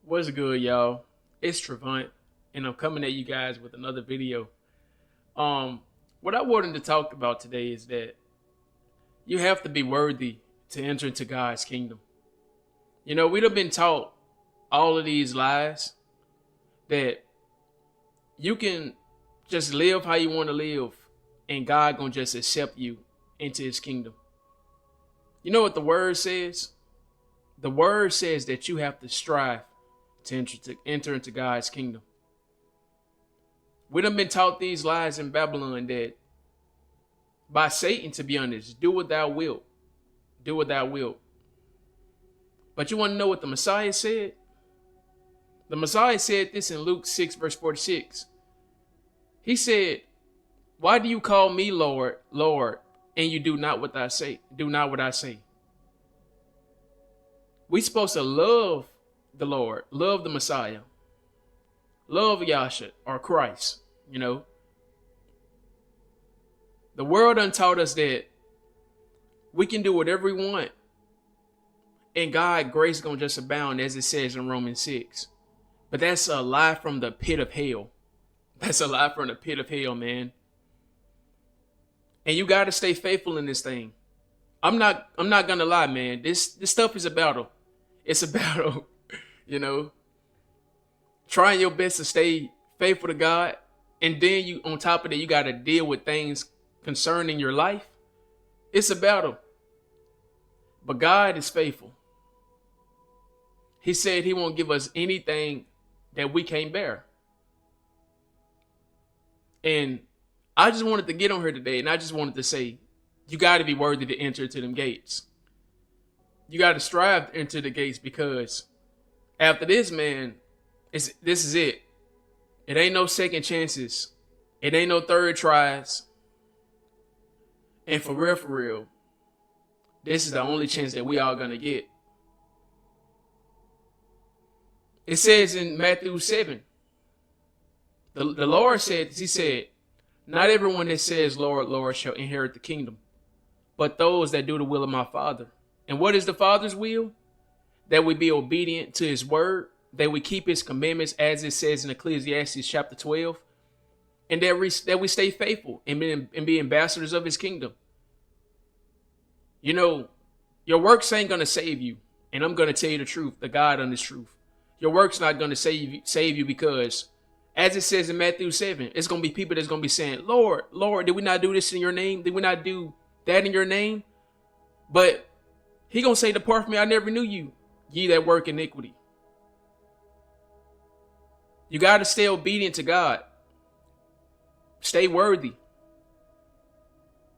What's good, y'all? It's Trevant, and I'm coming at you guys with another video. Um, what I wanted to talk about today is that you have to be worthy to enter into God's kingdom. We've been taught all of these lies that you can just live how you want to live, and God gonna just accept you into His kingdom. You know what the word says? The word says that you have to strive to enter into God's kingdom. We done been taught these lies in Babylon that by Satan, to be honest, do what thou wilt. Do what thou wilt. But you want to know what the Messiah said? The Messiah said this in Luke 6, verse 46. He said, "Why do you call me Lord, Lord, and you do not what I say? Do not what I say." We supposed to love the Lord, love the Messiah, love Yahshua or Christ. The world done taught us that we can do whatever we want, and God grace gonna just abound, as it says in Romans 6. But that's a lie from the pit of hell. That's a lie from the pit of hell, man. And you gotta stay faithful in this thing. I'm not gonna lie, man. This stuff is a battle. It's a battle. Trying your best to stay faithful to God, and then you, on top of that, you got to deal with things concerning your life. It's a battle, but God is faithful. He said He won't give us anything that we can't bear. And I just wanted to get on here today, and I just wanted to say, you got to be worthy to enter to them gates. You got to strive to enter the gates, because after this, man, this is it. It ain't no second chances. It ain't no third tries. And for real, this is the only chance that we all gonna get. It says in Matthew 7, the Lord said this. He said, "Not everyone that says, 'Lord, Lord,' shall inherit the kingdom, but those that do the will of my Father." And what is the Father's will? That we be obedient to His word, that we keep His commandments, as it says in Ecclesiastes chapter 12, and that we stay faithful and be ambassadors of His kingdom. Your works ain't going to save you, and I'm going to tell you the truth, the God honest truth. Your works not going to save you, because, as it says in Matthew 7, it's going to be people that's going to be saying, "Lord, Lord, did we not do this in your name? Did we not do that in your name?" But He going to say, "Depart from me, I never knew you, ye that work iniquity." You got to stay obedient to God. Stay worthy.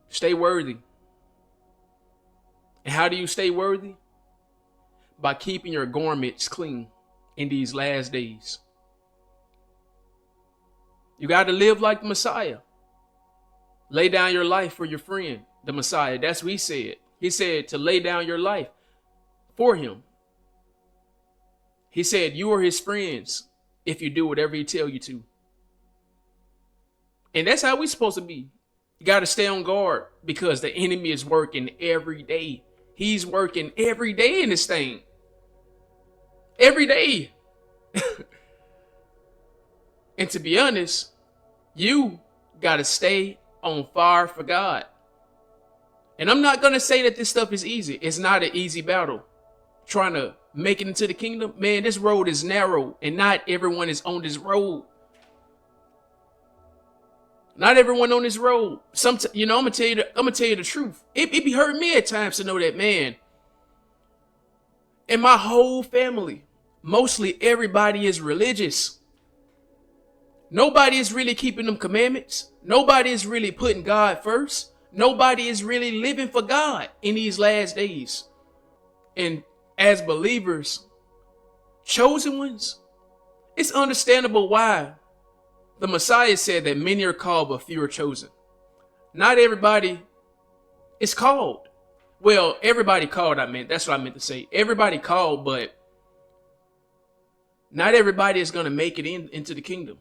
Stay worthy. And how do you stay worthy? By keeping your garments clean in these last days. You got to live like the Messiah. Lay down your life for your friend, the Messiah. That's what He said. He said to lay down your life for Him. He said you are His friends if you do whatever He tell you to. And that's how we supposed to be. You got to stay on guard, because the enemy is working every day. He's working every day in this thing. Every day. And to be honest, you got to stay on fire for God. And I'm not going to say that this stuff is easy. It's not an easy battle. Trying to make it into the kingdom, man, this road is narrow, and not everyone is on this road. Not everyone on this road. I'm gonna tell you the truth. It be hurting me at times to know that, man. And my whole family, mostly everybody is religious. Nobody is really keeping them commandments. Nobody is really putting God first. Nobody is really living for God in these last days. And as believers, chosen ones, it's understandable why the Messiah said that many are called but few are chosen. Not everybody is called. Well, everybody called, that's what I meant to say. Everybody called, but not everybody is going to make it into the kingdom.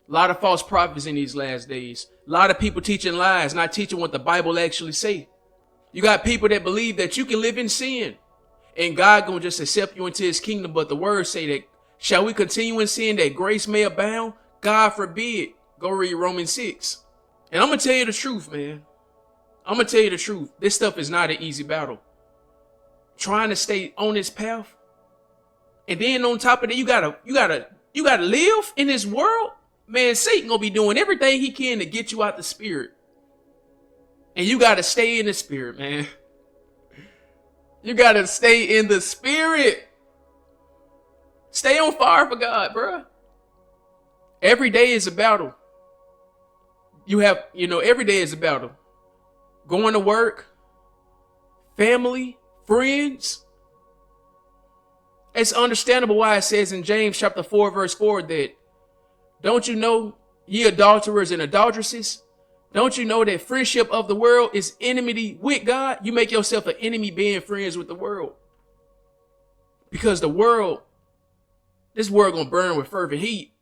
A lot of false prophets in these last days. A lot of people teaching lies, not teaching what the Bible actually say. You got people that believe that you can live in sin and God gonna just accept you into his kingdom. But the word say that, shall we continue in sin that grace may abound? God forbid. Go read Romans 6. And I'm gonna tell you the truth, man. I'm gonna tell you the truth. This stuff is not an easy battle. Trying to stay on this path, and then on top of that, you gotta live in this world. Man, Satan gonna be doing everything he can to get you out the spirit. And you gotta stay in the spirit, man. You gotta stay in the spirit. Stay on fire for God, bruh. Every day is a battle. Every day is a battle. Going to work, family, friends. It's understandable why it says in James chapter 4, verse 4 that, don't you know, ye adulterers and adulteresses, don't you know that friendship of the world is enmity with God? You make yourself an enemy being friends with the world. Because this world gonna burn with fervent heat.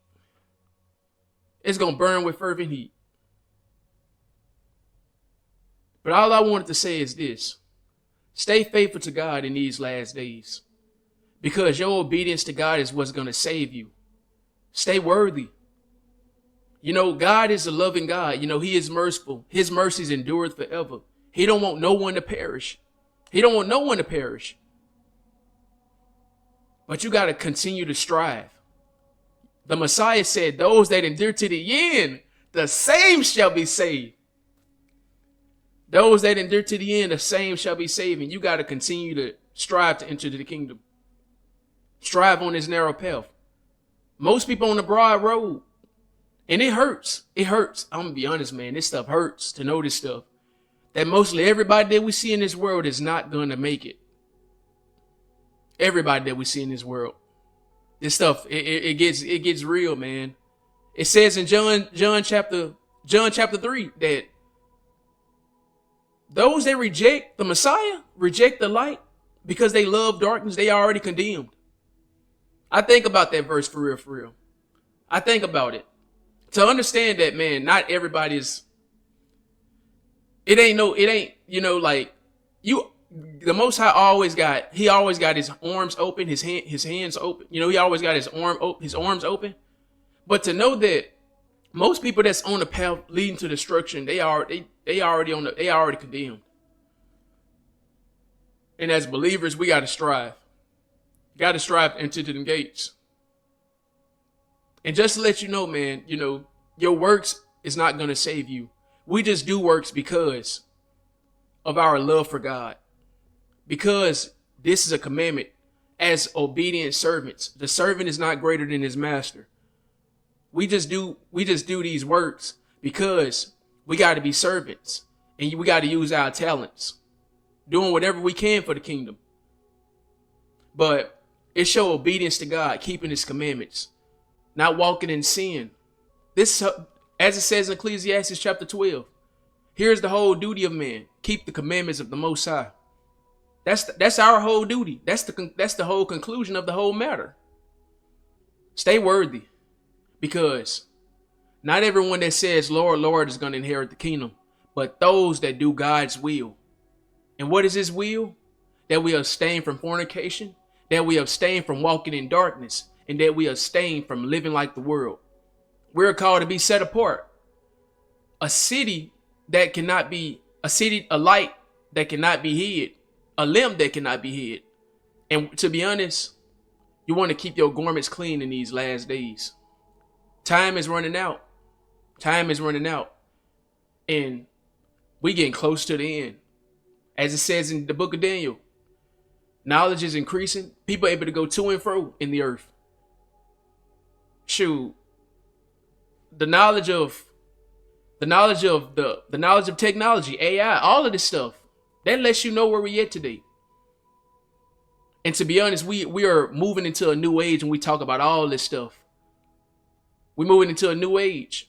It's gonna burn with fervent heat. But all I wanted to say is this. Stay faithful to God in these last days. Because your obedience to God is what's going to save you. Stay worthy. God is a loving God. He is merciful. His mercies endureth forever. He don't want no one to perish. He don't want no one to perish. But you got to continue to strive. The Messiah said, those that endure to the end, the same shall be saved. Those that endure to the end, the same shall be saved. And you got to continue to strive to enter the kingdom. Strive on this narrow path. Most people on the broad road. And it hurts. It hurts. I'm going to be honest, man. This stuff hurts to know this stuff. That mostly everybody that we see in this world is not going to make it. Everybody that we see in this world. This stuff, it gets real, man. It says in John chapter 3 that those that reject the Messiah, reject the light, because they love darkness, they are already condemned. I think about that verse for real. I think about it. To understand that, man, not everybody is, the Most High always got his arms open, his hands open. He always got his arms open. But to know that most people that's on the path leading to destruction, they already condemned. And as believers, we got to strive. Got to strive to enter to the gates. And just to let you know, man, your works is not going to save you. We just do works because of our love for God. Because this is a commandment as obedient servants. The servant is not greater than his master. We just do these works because we got to be servants and we got to use our talents, doing whatever we can for the kingdom. But it shows obedience to God, keeping his commandments, not walking in sin. This, as it says in Ecclesiastes chapter 12, here's the whole duty of man: keep the commandments of the Most High. That's our whole duty. That's the whole conclusion of the whole matter. Stay worthy. Because not everyone that says, Lord, Lord, is going to inherit the kingdom, but those that do God's will. And what is his will? That we abstain from fornication, that we abstain from walking in darkness, and that we abstain from living like the world. We're called to be set apart. A light that cannot be hid, a lamp that cannot be hid. And to be honest, you want to keep your garments clean in these last days. Time is running out. And we getting close to the end. As it says in the book of Daniel, knowledge is increasing. People are able to go to and fro in the earth. Shoot. The knowledge of technology, AI, all of this stuff, that lets you know where we're at today. And to be honest, we are moving into a new age when we talk about all this stuff. We're moving into a new age,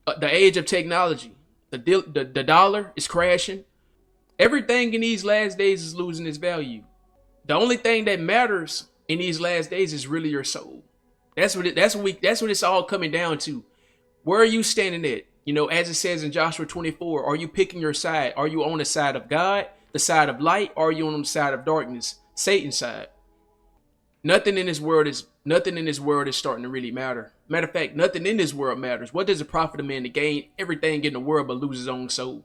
the age of technology. The dollar is crashing. Everything in these last days is losing its value. The only thing that matters in these last days is really your soul. That's what it's all coming down to. Where are you standing at? As it says in Joshua 24, are you picking your side? Are you on the side of God, the side of light, or are you on the side of darkness, Satan's side. Nothing in this world is starting to really matter. Matter of fact, nothing in this world matters. What does it profit a man to gain everything in the world but lose his own soul?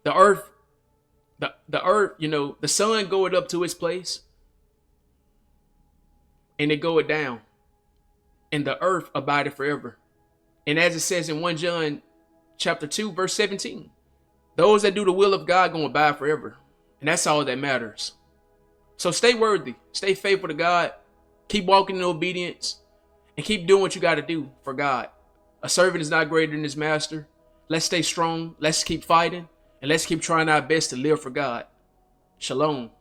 The earth, the earth, the sun going up to its place, and it goeth down, and the earth abideth forever. And as it says in 1 John chapter 2, verse 17, those that do the will of God gonna abide forever. And that's all that matters. So stay worthy, stay faithful to God, keep walking in obedience, and keep doing what you got to do for God. A servant is not greater than his master. Let's stay strong, let's keep fighting, and let's keep trying our best to live for God. Shalom.